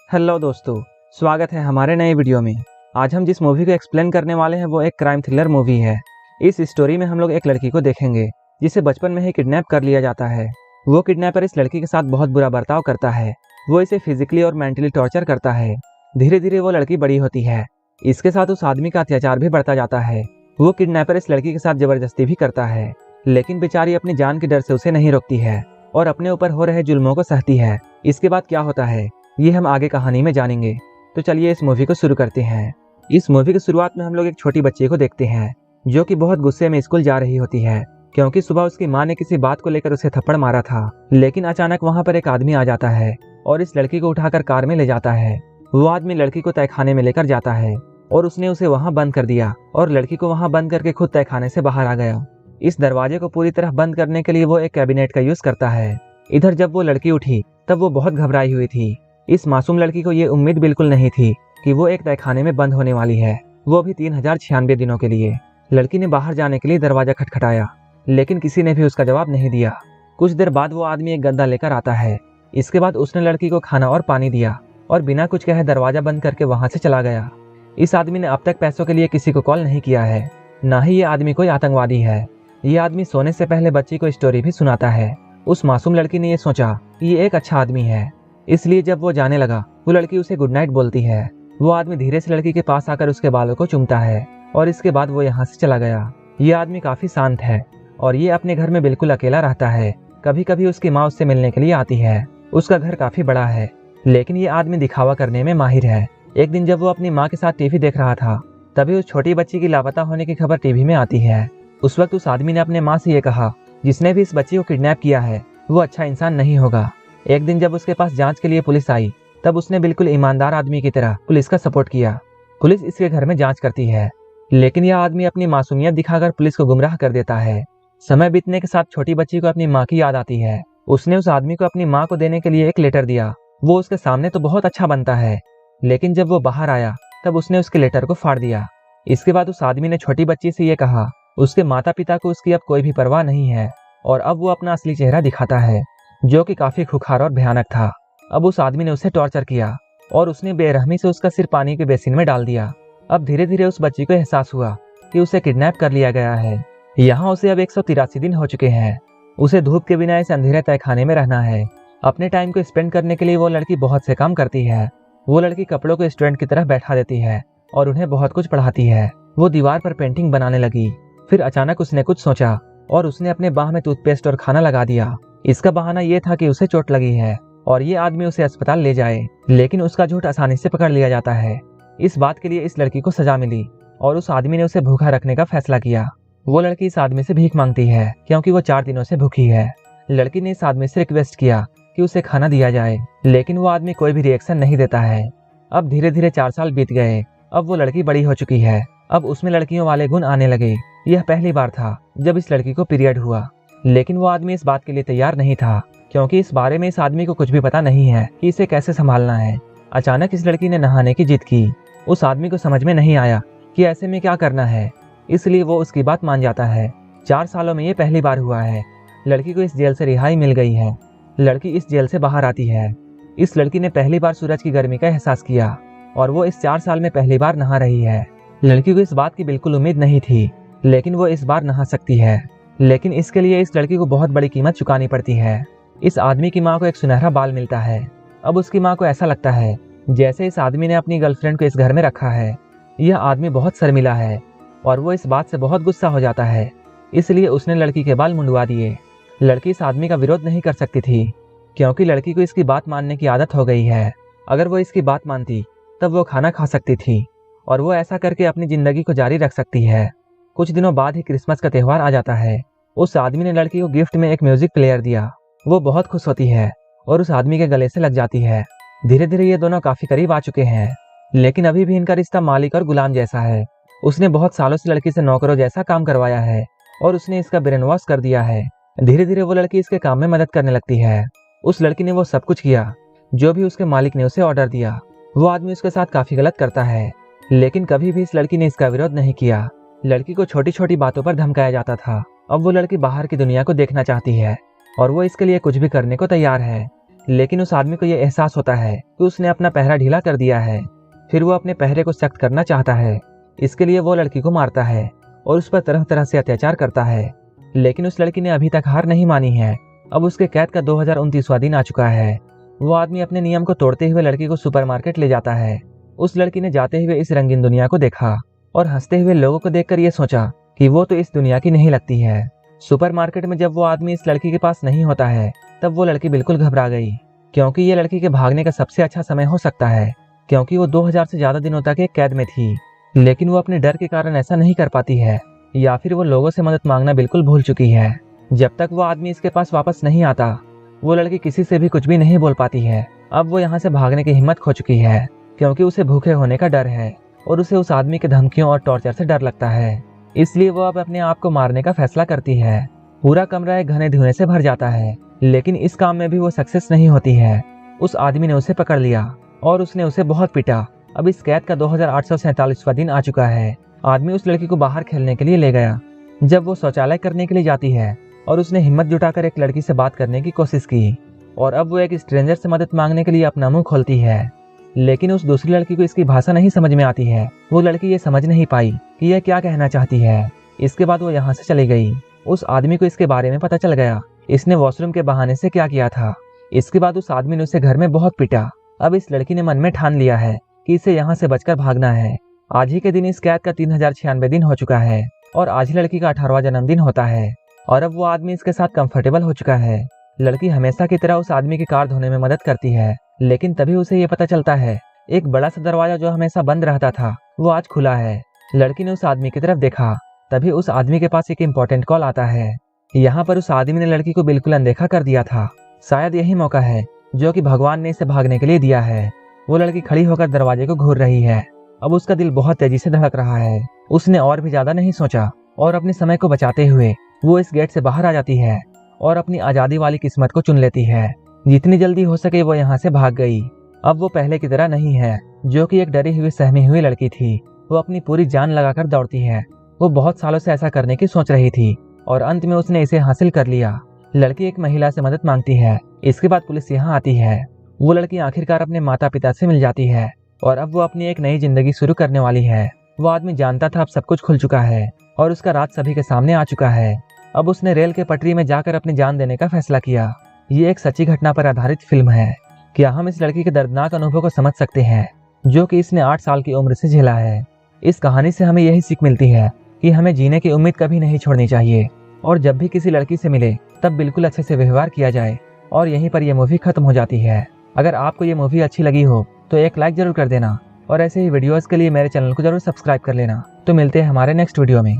Hello दोस्तों, स्वागत है हमारे नए वीडियो में। आज हम जिस मूवी को एक्सप्लेन करने वाले हैं वो एक क्राइम थ्रिलर मूवी है। इस स्टोरी में हम लोग एक लड़की को देखेंगे जिसे बचपन में ही किडनैप कर लिया जाता है। वो किडनैपर इस लड़की के साथ बहुत बुरा बर्ताव करता है। वो इसे फिजिकली और मेंटली टॉर्चर करता है। धीरे धीरे वो लड़की बड़ी होती है। इसके साथ उस आदमी का अत्याचार भी बढ़ता जाता है। वो किडनैपर इस लड़की के साथ जबरदस्ती भी करता है, लेकिन बेचारी अपनी जान के डर से उसे नहीं रोकती है और अपने ऊपर हो रहे जुल्मों को सहती है। इसके बाद क्या होता है ये हम आगे कहानी में जानेंगे। तो चलिए इस मूवी को शुरू करते हैं। इस मूवी की शुरुआत में हम लोग एक छोटी बच्ची को देखते हैं जो कि बहुत गुस्से में स्कूल जा रही होती है, क्योंकि सुबह उसकी माँ ने किसी बात को लेकर उसे थप्पड़ मारा था। लेकिन अचानक वहाँ पर एक आदमी आ जाता है और इस लड़की को उठाकर कार में ले जाता है। वो आदमी लड़की को तहखाने में लेकर जाता है और उसने उसे वहाँ बंद कर दिया और लड़की को वहाँ बंद करके खुद तहखाने से बाहर आ गया। इस दरवाजे को पूरी तरह बंद करने के लिए वो एक कैबिनेट का यूज करता है। इधर जब वो लड़की उठी तब वो बहुत घबराई हुई थी। इस मासूम लड़की को ये उम्मीद बिल्कुल नहीं थी कि वो एक तहखाने में बंद होने वाली है, वो भी 3096 दिनों के लिए। लड़की ने बाहर जाने के लिए दरवाजा खटखटाया, लेकिन किसी ने भी उसका जवाब नहीं दिया। कुछ देर बाद वो आदमी एक गद्दा लेकर आता है। इसके बाद उसने लड़की को खाना और पानी दिया और बिना कुछ कहे दरवाजा बंद करके वहां से चला गया। इस आदमी ने अब तक पैसों के लिए किसी को कॉल नहीं किया है, ना ही ये आदमी कोई आतंकवादी है। ये आदमी सोने से पहले बच्ची को स्टोरी भी सुनाता है। उस मासूम लड़की ने ये सोचा कि ये एक अच्छा आदमी है, इसलिए जब वो जाने लगा वो लड़की उसे गुड नाइट बोलती है। वो आदमी धीरे से लड़की के पास आकर उसके बालों को चूमता है और इसके बाद वो यहाँ से चला गया। ये आदमी काफी शांत है और ये अपने घर में बिल्कुल अकेला रहता है। कभी कभी उसकी माँ उससे मिलने के लिए आती है। उसका घर काफी बड़ा है, लेकिन ये आदमी दिखावा करने में माहिर है। एक दिन जब वो अपनी माँ के साथ टीवी देख रहा था, तभी उस छोटी बच्ची की लापता होने की खबर टीवी में आती है। उस वक्त उस आदमी ने अपने माँ से ये कहा, जिसने भी इस बच्ची को किडनैप किया है वो अच्छा इंसान नहीं होगा। एक दिन जब उसके पास जांच के लिए पुलिस आई, तब उसने बिल्कुल ईमानदार आदमी की तरह पुलिस का सपोर्ट किया। पुलिस इसके घर में जांच करती है, लेकिन यह आदमी अपनी मासूमियत दिखाकर पुलिस को गुमराह कर देता है। समय बीतने के साथ छोटी बच्ची को अपनी माँ की याद आती है। उसने उस आदमी को अपनी माँ को देने के लिए एक लेटर दिया। वो उसके सामने तो बहुत अच्छा बनता है, लेकिन जब वो बाहर आया तब उसने उसके लेटर को फाड़ दिया। इसके बाद उस आदमी ने छोटी बच्ची से ये कहा, उसके माता पिता को उसकी अब कोई भी परवाह नहीं है और अब वो अपना असली चेहरा दिखाता है, जो कि काफी खुखार और भयानक था। अब उस आदमी ने उसे टॉर्चर किया और उसने बेरहमी से उसका सिर पानी के बेसिन में डाल दिया। अब धीरे धीरे उस बच्ची को एहसास हुआ कि उसे किडनैप कर लिया गया है। यहाँ उसे अब 183 दिन हो चुके हैं। उसे धूप के बिना इस अंधेरे तहखाने में रहना है। अपने टाइम को स्पेंड करने के लिए वो लड़की बहुत से काम करती है। वो लड़की कपड़ों को स्टूडेंट की तरह बैठा देती है और उन्हें बहुत कुछ पढ़ाती है। वो दीवार पर पेंटिंग बनाने लगी। फिर अचानक उसने कुछ सोचा और उसने अपने बाह में टूथपेस्ट और खाना लगा दिया। इसका बहाना ये था कि उसे चोट लगी है और ये आदमी उसे अस्पताल ले जाए, लेकिन उसका झूठ आसानी से पकड़ लिया जाता है। इस बात के लिए इस लड़की को सजा मिली और उस आदमी ने उसे भूखा रखने का फैसला किया। वो लड़की इस आदमी से भीख मांगती है क्योंकि वो 4 दिनों से भूखी है। लड़की ने इस आदमी से रिक्वेस्ट किया कि उसे खाना दिया जाए, लेकिन वो आदमी कोई भी रिएक्शन नहीं देता है। अब धीरे धीरे 4 साल बीत गए। अब वो लड़की बड़ी हो चुकी है। अब उसमें लड़कियों वाले गुण आने लगे। यह पहली बार था जब इस लड़की को पीरियड हुआ, लेकिन वो आदमी इस बात के लिए तैयार नहीं था, क्योंकि इस बारे में इस आदमी को कुछ भी पता नहीं है कि इसे कैसे संभालना है। अचानक इस लड़की ने नहाने की जिद की। उस आदमी को समझ में नहीं आया कि ऐसे में क्या करना है, इसलिए वो उसकी बात मान जाता है। 4 सालों में ये पहली बार हुआ है। लड़की को इस जेल से रिहाई मिल गई है। लड़की इस जेल से बाहर आती है। इस लड़की ने पहली बार सूरज की गर्मी का एहसास किया और वो इस 4 साल में पहली बार नहा रही है। लड़की को इस बात की बिल्कुल उम्मीद नहीं थी, लेकिन वो इस बार नहा सकती है, लेकिन इसके लिए इस लड़की को बहुत बड़ी कीमत चुकानी पड़ती है। इस आदमी की माँ को एक सुनहरा बाल मिलता है। अब उसकी माँ को ऐसा लगता है जैसे इस आदमी ने अपनी गर्लफ्रेंड को इस घर में रखा है। यह आदमी बहुत शर्मिला है और वो इस बात से बहुत गुस्सा हो जाता है, इसलिए उसने लड़की के बाल मुंडवा दिए। लड़की इस आदमी का विरोध नहीं कर सकती थी, क्योंकि लड़की को इसकी बात मानने की आदत हो गई है। अगर वो इसकी बात मानती तब वो खाना खा सकती थी और वो ऐसा करके अपनी जिंदगी को जारी रख सकती है। कुछ दिनों बाद ही क्रिसमस का त्यौहार आ जाता है। उस आदमी ने लड़की को गिफ्ट में एक म्यूजिक प्लेयर दिया। वो बहुत खुश होती है और उस आदमी के गले से लग जाती है। धीरे धीरे ये दोनों काफी करीब आ चुके हैं, लेकिन अभी भी इनका रिश्ता मालिक और गुलाम जैसा है। उसने बहुत सालों से लड़की से नौकरों जैसा काम करवाया है और उसने इसका ब्रेन वॉश कर दिया है। धीरे धीरे वो लड़की इसके काम में मदद करने लगती है। उस लड़की ने वो सब कुछ किया जो भी उसके मालिक ने उसे ऑर्डर दिया। वो आदमी उसके साथ काफी गलत करता है, लेकिन कभी भी इस लड़की ने इसका विरोध नहीं किया। लड़की को छोटी छोटी बातों पर धमकाया जाता था। अब वो लड़की बाहर की दुनिया को देखना चाहती है और वो इसके लिए कुछ भी करने को तैयार है। लेकिन उस आदमी को यह एहसास होता है कि उसने अपना पहरा ढीला कर दिया है। फिर वो अपने पहरे को सख्त करना चाहता है। इसके लिए वो लड़की को मारता है और उस पर तरह तरह से अत्याचार करता है। लेकिन उस लड़की ने अभी तक हार नहीं मानी है। अब उसके कैद का 2029वां दिन आ चुका है। वो आदमी अपने नियम को तोड़ते हुए लड़की को सुपरमार्केट ले जाता है। उस लड़की ने जाते हुए इस रंगीन दुनिया को देखा और हंसते हुए लोगों को देखकर ये सोचा कि वो तो इस दुनिया की नहीं लगती है। सुपरमार्केट में जब वो आदमी इस लड़की के पास नहीं होता है तब वो लड़की बिल्कुल घबरा गई, क्योंकि ये लड़की के भागने का सबसे अच्छा समय हो सकता है, क्योंकि वो 2000 से ज्यादा दिनों तक एक कैद में थी। लेकिन वो अपने डर के कारण ऐसा नहीं कर पाती है, या फिर वो लोगों से मदद मांगना बिल्कुल भूल चुकी है। जब तक वो आदमी इसके पास वापस नहीं आता वो लड़की किसी से भी कुछ भी नहीं बोल पाती है। अब वो यहाँ से भागने की हिम्मत खो चुकी है, क्योंकि उसे भूखे होने का डर है और उसे उस आदमी के धमकियों और टॉर्चर से डर लगता है। इसलिए वो अब अपने आप को मारने का फैसला करती है। पूरा कमरा एक घने धुएं से भर जाता है, लेकिन इस काम में भी वो सक्सेस नहीं होती है। उस आदमी ने उसे पकड़ लिया और उसने उसे बहुत पीटा। अब इस कैद का 2847वां दिन आ चुका है। आदमी उस लड़की को बाहर खेलने के लिए ले गया। जब वो शौचालय करने के लिए जाती है और उसने हिम्मत जुटाकर एक लड़की से बात करने की कोशिश की और अब वो एक स्ट्रेंजर से मदद मांगने के लिए अपना मुंह खोलती है, लेकिन उस दूसरी लड़की को इसकी भाषा नहीं समझ में आती है। वो लड़की ये समझ नहीं पाई कि यह क्या कहना चाहती है। इसके बाद वो यहाँ से चली गई। उस आदमी को इसके बारे में पता चल गया, इसने वॉशरूम के बहाने से क्या किया था। इसके बाद उस आदमी ने उसे घर में बहुत पीटा। अब इस लड़की ने मन में ठान लिया है कि इसे यहाँ से बचकर भागना है। आज ही के दिन इस कैद का 3096 दिन हो चुका है और आज ही लड़की का 18वां जन्मदिन होता है और अब वो आदमी इसके साथ कंफर्टेबल हो चुका है। लड़की हमेशा की तरह उस आदमी की कार धोने में मदद करती है, लेकिन तभी उसे ये पता चलता है एक बड़ा सा दरवाजा जो हमेशा बंद रहता था वो आज खुला है। लड़की ने उस आदमी की तरफ देखा, तभी उस आदमी के पास एक इम्पोर्टेंट कॉल आता है। यहाँ पर उस आदमी ने लड़की को बिल्कुल अनदेखा कर दिया था। शायद यही मौका है जो कि भगवान ने इसे भागने के लिए दिया है। वो लड़की खड़ी होकर दरवाजे को घूर रही है। अब उसका दिल बहुत तेजी से धड़क रहा है। उसने और भी ज्यादा नहीं सोचा और अपने समय को बचाते हुए वो इस गेट से बाहर आ जाती है और अपनी आजादी वाली किस्मत को चुन लेती है। जितनी जल्दी हो सके वो यहाँ से भाग गई। अब वो पहले की तरह नहीं है जो कि एक डरी हुई सहमी हुई लड़की थी। वो अपनी पूरी जान लगाकर दौड़ती है। वो बहुत सालों से ऐसा करने की सोच रही थी और अंत में उसने इसे हासिल कर लिया। लड़की एक महिला से मदद मांगती है। इसके बाद पुलिस यहाँ आती है। वो लड़की आखिरकार अपने माता पिता से मिल जाती है और अब वो अपनी एक नई जिंदगी शुरू करने वाली है। वो आदमी जानता था अब सब कुछ खुल चुका है और उसका राज सभी के सामने आ चुका है। अब उसने रेल के पटरी में जाकर अपनी जान देने का फैसला किया। ये एक सच्ची घटना पर आधारित फिल्म है। क्या हम इस लड़की के दर्दनाक अनुभव को समझ सकते हैं जो कि इसने 8 साल की उम्र से झेला है। इस कहानी से हमें यही सीख मिलती है कि हमें जीने की उम्मीद कभी नहीं छोड़नी चाहिए और जब भी किसी लड़की से मिले तब बिल्कुल अच्छे से व्यवहार किया जाए। और यहीं पर यह मूवी खत्म हो जाती है। अगर आपको ये मूवी अच्छी लगी हो तो एक लाइक जरूर कर देना और ऐसे ही वीडियोस के लिए मेरे चैनल को जरूर सब्सक्राइब कर लेना। तो मिलते हैं हमारे नेक्स्ट वीडियो में।